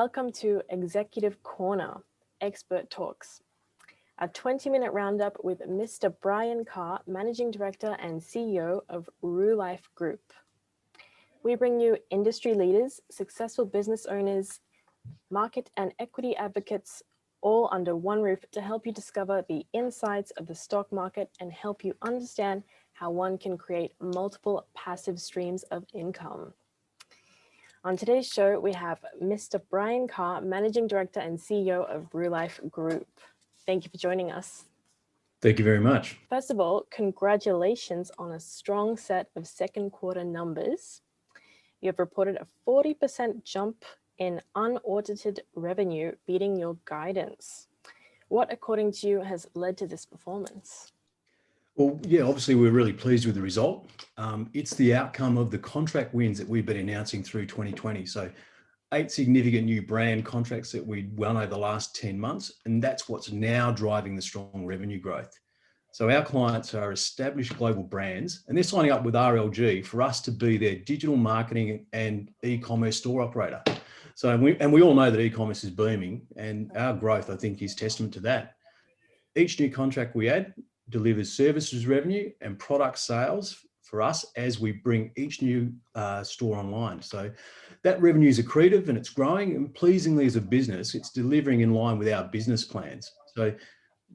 Welcome to Executive Corner, Expert Talks, a 20-minute roundup with Mr. Bryan Carr, Managing Director and CEO of RooLife Group. We bring you industry leaders, successful business owners, market and equity advocates, all under one roof to help you discover the insights of the stock market and help you understand how one can create multiple passive streams of income. On today's show, we have Mr. Bryan Carr, Managing Director and CEO of RooLife Group. Thank you for joining us. Thank you very much. First of all, congratulations on a strong set of second quarter numbers. You have reported a 40% jump in unaudited revenue, beating your guidance. What, according to you, has led to this performance? Well, yeah, obviously we're really pleased with the result. It's the outcome of the contract wins that we've been announcing through 2020. So 8 significant new brand contracts that we won over the last 10 months, and that's what's now driving the strong revenue growth. So our clients are established global brands, and they're signing up with RLG for us to be their digital marketing and e-commerce store operator. So we all know that e-commerce is booming, and our growth, I think, is testament to that. Each new contract we add delivers services revenue and product sales for us as we bring each new store online. So that revenue is accretive and it's growing, and pleasingly as a business, it's delivering in line with our business plans. So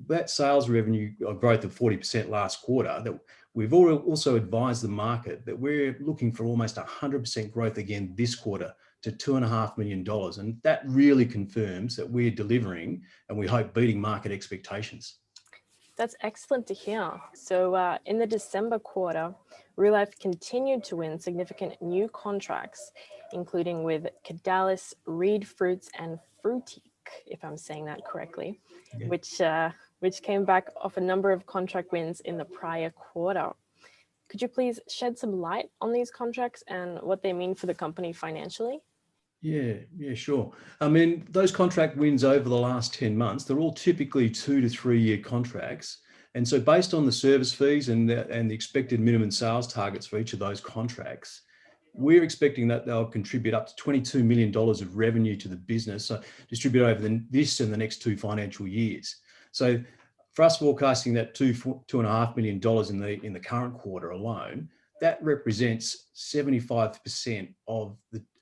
that sales revenue growth of 40% last quarter, that we've also advised the market that we're looking for almost 100% growth again this quarter to $2.5 million. And that really confirms that we're delivering and we hope beating market expectations. That's excellent to hear. So in the December quarter, RooLife continued to win significant new contracts, including with Cadalys, Reed Fruits, and Fruitique, if I'm saying that correctly, yeah. which came back off a number of contract wins in the prior quarter. Could you please shed some light on these contracts and what they mean for the company financially? Yeah, sure. I mean, those contract wins over the last 10 months, they're all typically 2 to 3 year contracts. And so based on the service fees and the expected minimum sales targets for each of those contracts, we're expecting that they'll contribute up to $22 million of revenue to the business, so distribute over this and the next 2 financial years. So for us forecasting that $2.5 million in the current quarter alone, that represents 75% of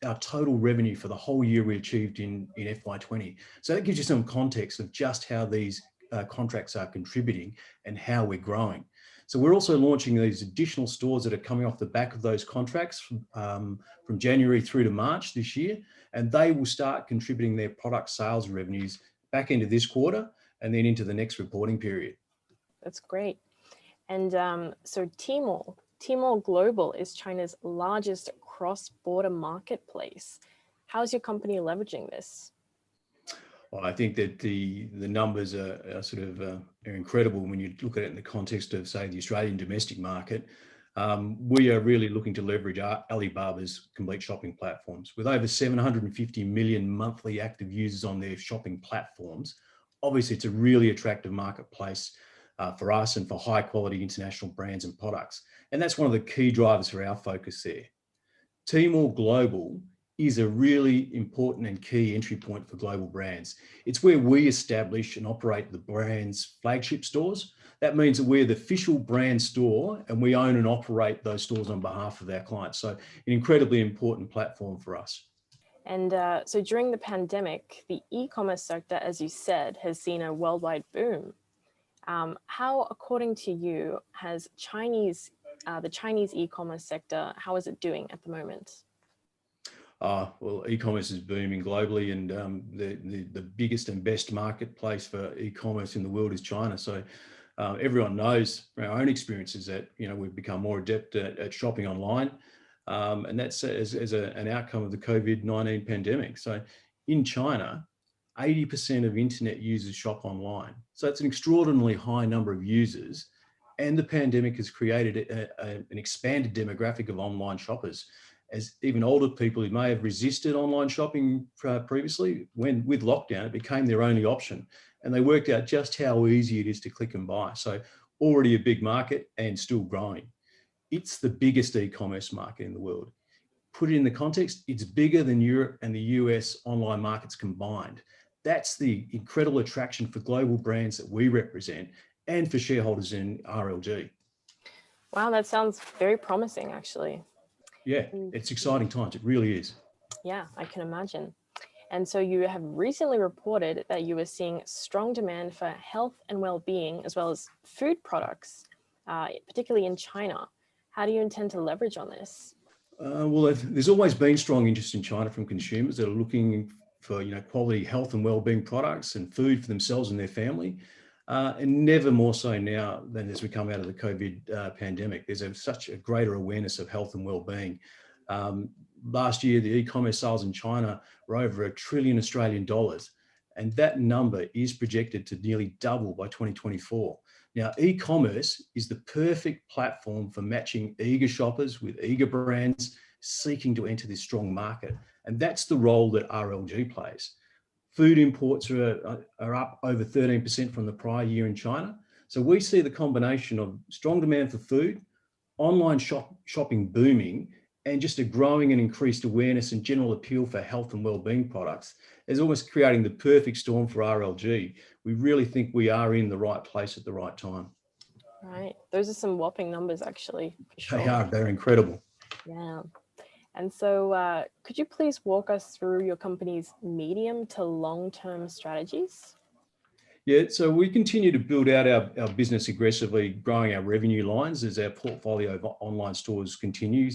our total revenue for the whole year we achieved in FY20. So that gives you some context of just how these contracts are contributing and how we're growing. So we're also launching these additional stores that are coming off the back of those contracts from January through to March this year, and they will start contributing their product sales revenues back into this quarter and then into the next reporting period. That's great. And so Tmall Global is China's largest cross-border marketplace. How's your company leveraging this? Well, I think that the numbers are incredible when you look at it in the context of, say, the Australian domestic market. We are really looking to leverage Alibaba's complete shopping platforms. With over 750 million monthly active users on their shopping platforms, obviously it's a really attractive marketplace for us and for high quality international brands and products. And that's one of the key drivers for our focus there. Tmall Global is a really important and key entry point for global brands. It's where we establish and operate the brand's flagship stores. That means that we're the official brand store and we own and operate those stores on behalf of our clients. So an incredibly important platform for us. And so during the pandemic, the e-commerce sector, as you said, has seen a worldwide boom. How, according to you, has the Chinese e-commerce sector, how is it doing at the moment? Well, e-commerce is booming globally, and the biggest and best marketplace for e-commerce in the world is China. So everyone knows from our own experiences that we've become more adept at shopping online, and that's as an outcome of the COVID-19 pandemic. So in China, 80% of internet users shop online. So it's an extraordinarily high number of users, and the pandemic has created an expanded demographic of online shoppers. As even older people who may have resisted online shopping previously, when with lockdown, it became their only option. And they worked out just how easy it is to click and buy. So already a big market and still growing. It's the biggest e-commerce market in the world. put it in the context, it's bigger than Europe and the US online markets combined. That's the incredible attraction for global brands that we represent and for shareholders in RLG. Wow, that sounds very promising, actually. Yeah, it's exciting times. It really is. Yeah, I can imagine. And so you have recently reported that you were seeing strong demand for health and well-being as well as food products, particularly in China. How do you intend to leverage on this? Well, there's always been strong interest in China from consumers that are looking for, quality health and well-being products and food for themselves and their family. And never more so now than as we come out of the COVID pandemic. There's such a greater awareness of health and well-being. Last year, the e-commerce sales in China were over $1 trillion Australian dollars, and that number is projected to nearly double by 2024. Now, e-commerce is the perfect platform for matching eager shoppers with eager brands seeking to enter this strong market, and that's the role that RLG plays. Food imports are up over 13% from the prior year in China. So we see the combination of strong demand for food, online shopping booming, and just a growing and increased awareness and general appeal for health and well-being products is almost creating the perfect storm for RLG. We really think we are in the right place at the right time. Right. Those are some whopping numbers, actually, for sure. They are. They're incredible. Yeah. And so could you please walk us through your company's medium to long-term strategies? Yeah, so we continue to build out our business aggressively, growing our revenue lines as our portfolio of online stores continue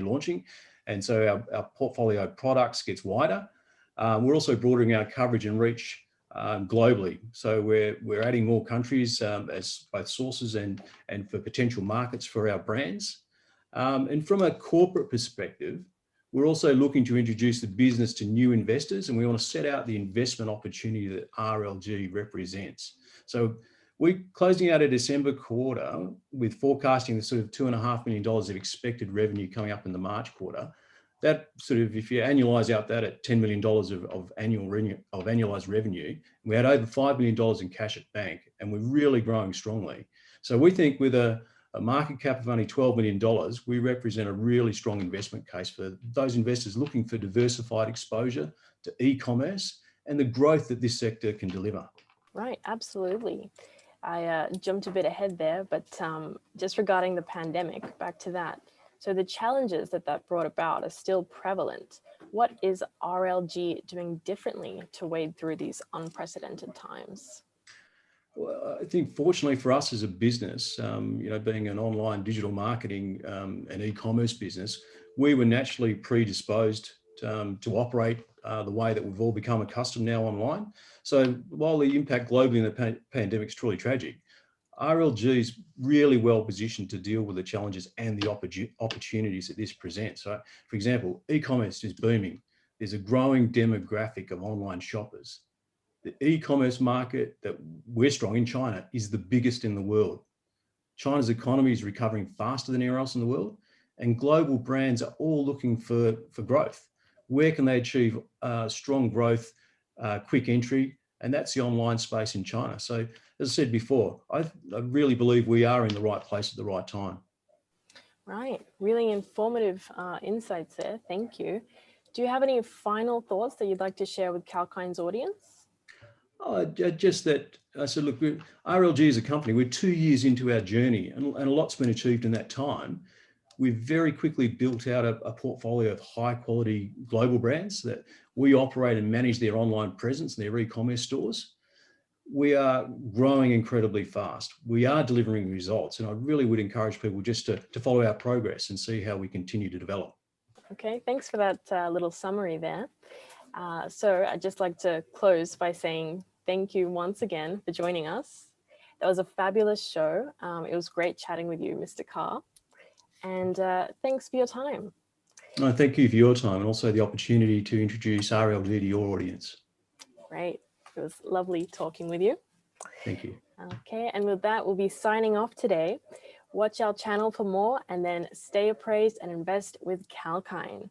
launching. And so our portfolio of products gets wider. We're also broadening our coverage and reach globally. So we're adding more countries as both sources and for potential markets for our brands. And from a corporate perspective, we're also looking to introduce the business to new investors, and we want to set out the investment opportunity that RLG represents. So we're closing out a December quarter with forecasting the sort of $2.5 million of expected revenue coming up in the March quarter. That sort of, if you annualize out that at $10 million of annualized revenue, we had over $5 million in cash at bank, and we're really growing strongly. So we think with a market cap of only $12 million, we represent a really strong investment case for those investors looking for diversified exposure to e-commerce and the growth that this sector can deliver. Right, absolutely. I jumped a bit ahead there, but just regarding the pandemic, back to that. So the challenges that brought about are still prevalent. What is RLG doing differently to wade through these unprecedented times? Well, I think fortunately for us as a business, being an online digital marketing and e-commerce business, we were naturally predisposed to operate the way that we've all become accustomed now online. So while the impact globally in the pandemic is truly tragic, RLG is really well positioned to deal with the challenges and the opportunities that this presents. So, for example, e-commerce is booming. There's a growing demographic of online shoppers. The e-commerce market that we're strong in, China, is the biggest in the world. China's economy is recovering faster than anywhere else in the world, and global brands are all looking for growth. Where can they achieve strong growth, quick entry? And that's the online space in China. So as I said before, I really believe we are in the right place at the right time. Right, really informative insights there. Thank you. Do you have any final thoughts that you'd like to share with Kalkine's audience? Just that I said, look, RLG as a company, we're 2 years into our journey, and a lot's been achieved in that time. We've very quickly built out a portfolio of high quality global brands that we operate and manage their online presence and their e-commerce stores. We are growing incredibly fast. We are delivering results, and I really would encourage people just to follow our progress and see how we continue to develop. Okay, thanks for that little summary there. So I'd just like to close by saying thank you once again for joining us. That was a fabulous show. It was great chatting with you, Mr. Carr. And thanks for your time. No, thank you for your time and also the opportunity to introduce RLG to your audience. Great. It was lovely talking with you. Thank you. Okay, and with that, we'll be signing off today. Watch our channel for more, and then stay appraised and invest with Kalkine.